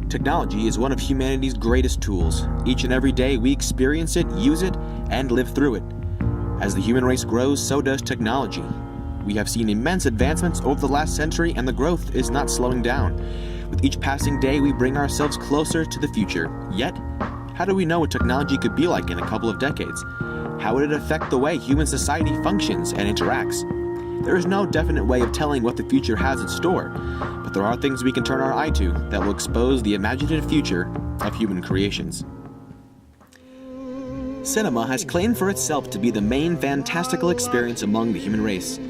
Technology is one of humanity's greatest tools. Each and every day we experience it, use it, and live through it. As the human race grows, so does technology. We have seen immense advancements over the last century, and the growth is not slowing down. With each passing day, we bring ourselves closer to the future. Yet, how do we know what technology could be like in a couple of decades? How would it affect the way human society functions and interacts? There is no definite way of telling what the future has in store, but there are things we can turn our eye to that will expose the imaginative future of human creations. Cinema has claimed for itself to be the main fantastical experience among the human race.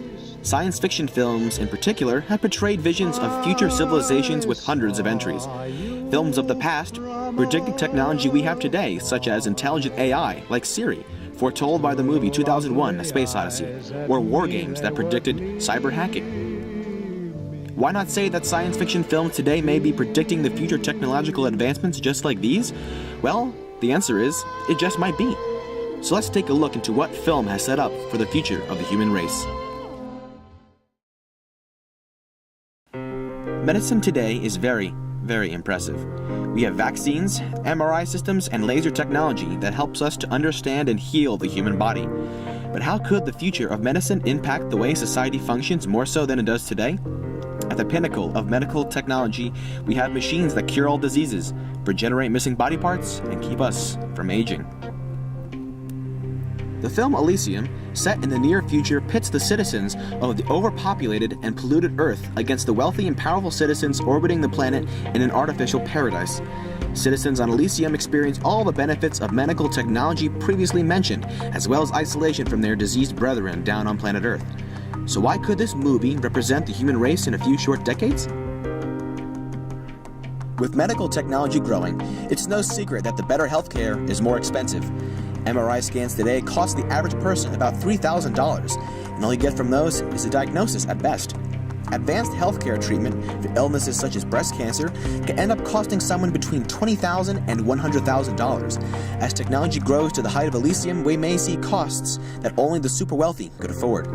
Science fiction films, in particular, have portrayed visions of future civilizations with hundreds of entries. Films of the past predicted technology we have today, such as intelligent AI like Siri, foretold by the movie 2001: A Space Odyssey, or war games that predicted cyber hacking. Why not say that science fiction films today may be predicting the future technological advancements just like these? Well, the answer is, it just might be. So let's take a look into what film has set up for the future of the human race. Medicine today is very, very impressive. We have vaccines, MRI systems, and laser technology that helps us to understand and heal the human body. But how could the future of medicine impact the way society functions more so than it does today? At the pinnacle of medical technology, we have machines that cure all diseases, regenerate missing body parts, and keep us from aging. The film Elysium, set in the near future, pits the citizens of the overpopulated and polluted Earth against the wealthy and powerful citizens orbiting the planet in an artificial paradise. Citizens on Elysium experience all the benefits of medical technology previously mentioned, as well as isolation from their diseased brethren down on planet Earth. So why could this movie represent the human race in a few short decades? With medical technology growing, it's no secret that the better healthcare is more expensive. MRI scans today cost the average person about $3,000, and all you get from those is a diagnosis at best. Advanced healthcare treatment for illnesses such as breast cancer can end up costing someone between $20,000 and $100,000. As technology grows to the height of Elysium, we may see costs that only the super wealthy could afford.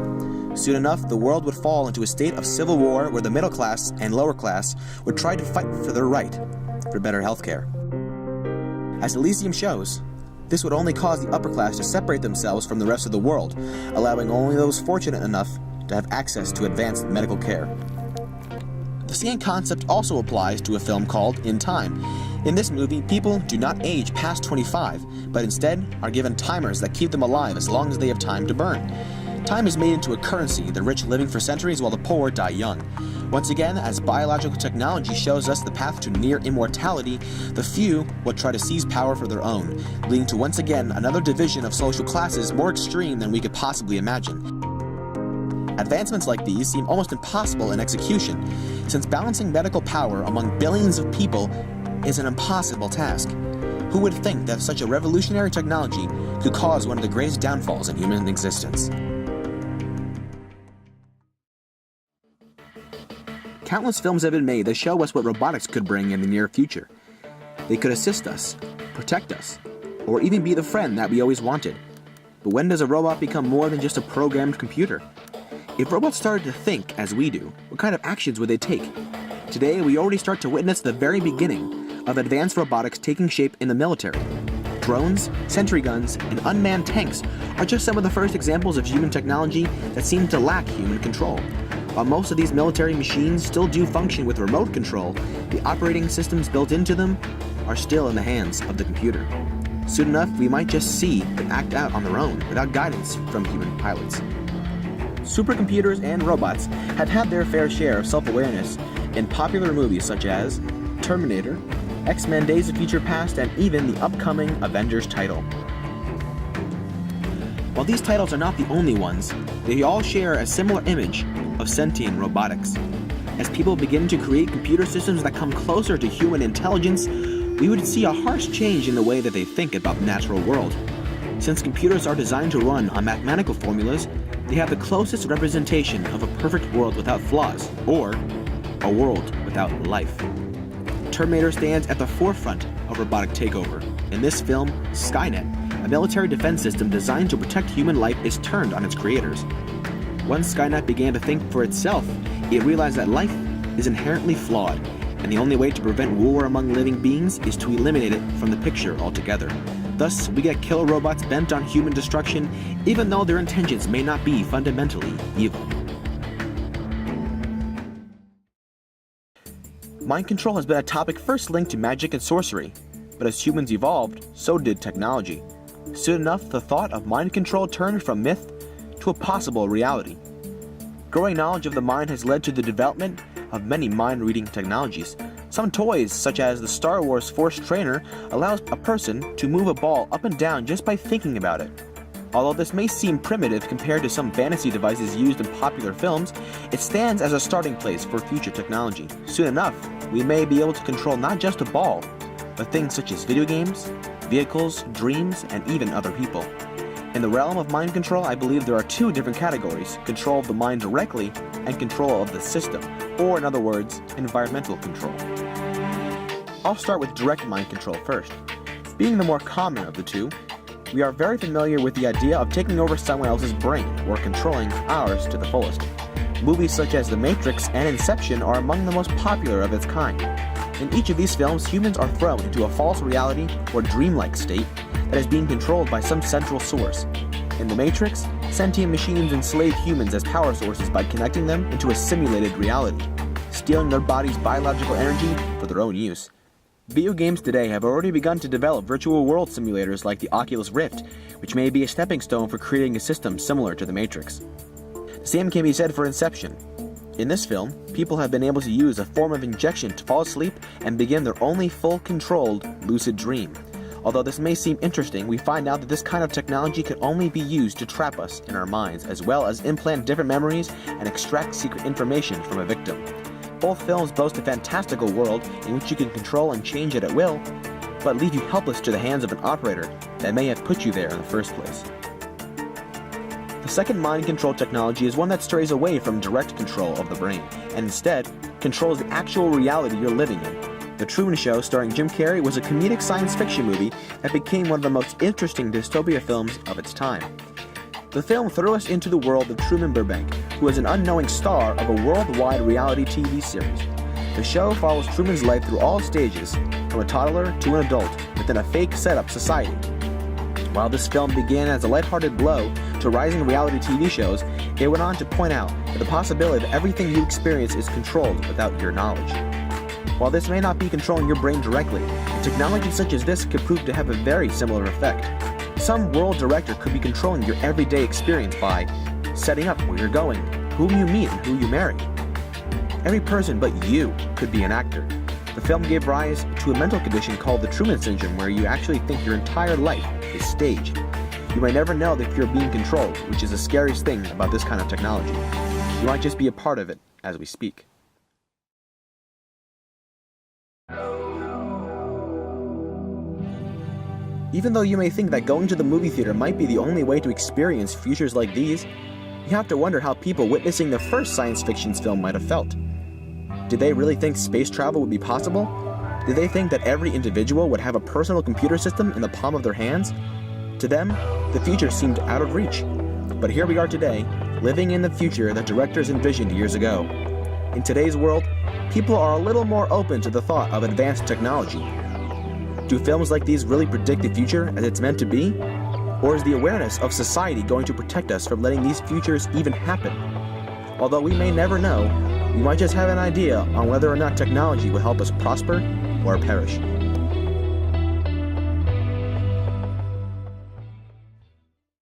Soon enough, the world would fall into a state of civil war where the middle class and lower class would try to fight for their right for better healthcare. As Elysium shows, this would only cause the upper class to separate themselves from the rest of the world, allowing only those fortunate enough to have access to advanced medical care. The same concept also applies to a film called In Time. In this movie, people do not age past 25, but instead are given timers that keep them alive as long as they have time to burn. Time is made into a currency, the rich living for centuries while the poor die young. Once again, as biological technology shows us the path to near immortality, the few will try to seize power for their own, leading to once again another division of social classes more extreme than we could possibly imagine. Advancements like these seem almost impossible in execution, since balancing medical power among billions of people is an impossible task. Who would think that such a revolutionary technology could cause one of the greatest downfalls in human existence? Countless films have been made that show us what robotics could bring in the near future. They could assist us, protect us, or even be the friend that we always wanted. But when does a robot become more than just a programmed computer? If robots started to think as we do, what kind of actions would they take? Today, we already start to witness the very beginning of advanced robotics taking shape in the military. Drones, sentry guns, and unmanned tanks are just some of the first examples of human technology that seem to lack human control. While most of these military machines still do function with remote control, the operating systems built into them are still in the hands of the computer. Soon enough, we might just see them act out on their own without guidance from human pilots. Supercomputers and robots have had their fair share of self-awareness in popular movies such as Terminator, X-Men: Days of Future Past, and even the upcoming Avengers title. While these titles are not the only ones, they all share a similar image of sentient robotics. As people begin to create computer systems that come closer to human intelligence, we would see a harsh change in the way that they think about the natural world. Since computers are designed to run on mathematical formulas, they have the closest representation of a perfect world without flaws, or a world without life. Terminator stands at the forefront of robotic takeover. In this film, Skynet, a military defense system designed to protect human life, is turned on its creators. Once Skynet began to think for itself, it realized that life is inherently flawed, and the only way to prevent war among living beings is to eliminate it from the picture altogether. Thus, we get killer robots bent on human destruction, even though their intentions may not be fundamentally evil. Mind control has been a topic first linked to magic and sorcery, but as humans evolved, so did technology. Soon enough, the thought of mind control turned from myth to a possible reality. Growing knowledge of the mind has led to the development of many mind-reading technologies. Some toys, such as the Star Wars Force Trainer, allows a person to move a ball up and down just by thinking about it. Although this may seem primitive compared to some fantasy devices used in popular films, it stands as a starting place for future technology. Soon enough, we may be able to control not just a ball, but things such as video games, vehicles, dreams, and even other people. In the realm of mind control, I believe there are two different categories: control of the mind directly and control of the system, or in other words, environmental control. I'll start with direct mind control first. Being the more common of the two, we are very familiar with the idea of taking over someone else's brain or controlling ours to the fullest. Movies such as The Matrix and Inception are among the most popular of its kind. In each of these films, humans are thrown into a false reality or dreamlike state that is being controlled by some central source. In The Matrix, sentient machines enslave humans as power sources by connecting them into a simulated reality, stealing their body's biological energy for their own use. Video games today have already begun to develop virtual world simulators like the Oculus Rift, which may be a stepping stone for creating a system similar to The Matrix. The same can be said for Inception. In this film, people have been able to use a form of injection to fall asleep and begin their only full controlled lucid dream. Although this may seem interesting, we find out that this kind of technology can only be used to trap us in our minds, as well as implant different memories and extract secret information from a victim. Both films boast a fantastical world in which you can control and change it at will, but leave you helpless to the hands of an operator that may have put you there in the first place. The second mind control technology is one that strays away from direct control of the brain, and instead controls the actual reality you're living in. The Truman Show, starring Jim Carrey, was a comedic science fiction movie that became one of the most interesting dystopia films of its time. The film threw us into the world of Truman Burbank, who is an unknowing star of a worldwide reality TV series. The show follows Truman's life through all stages, from a toddler to an adult, within a fake setup society. While this film began as a lighthearted blow to rising reality TV shows, it went on to point out that the possibility that everything you experience is controlled without your knowledge. While this may not be controlling your brain directly, technology such as this could prove to have a very similar effect. Some world director could be controlling your everyday experience by setting up where you're going, whom you meet, and who you marry. Every person but you could be an actor. The film gave rise to a mental condition called the Truman Syndrome, where you actually think your entire life is staged. You might never know that you're being controlled, which is the scariest thing about this kind of technology. You might just be a part of it as we speak. Even though you may think that going to the movie theater might be the only way to experience futures like these, you have to wonder how people witnessing the first science fiction film might have felt. Did they really think space travel would be possible? Did they think that every individual would have a personal computer system in the palm of their hands? To them, the future seemed out of reach. But here we are today, living in the future that directors envisioned years ago. In today's world, people are a little more open to the thought of advanced technology. Do films like these really predict the future as it's meant to be? Or is the awareness of society going to protect us from letting these futures even happen? Although we may never know, we might just have an idea on whether or not technology will help us prosper or perish.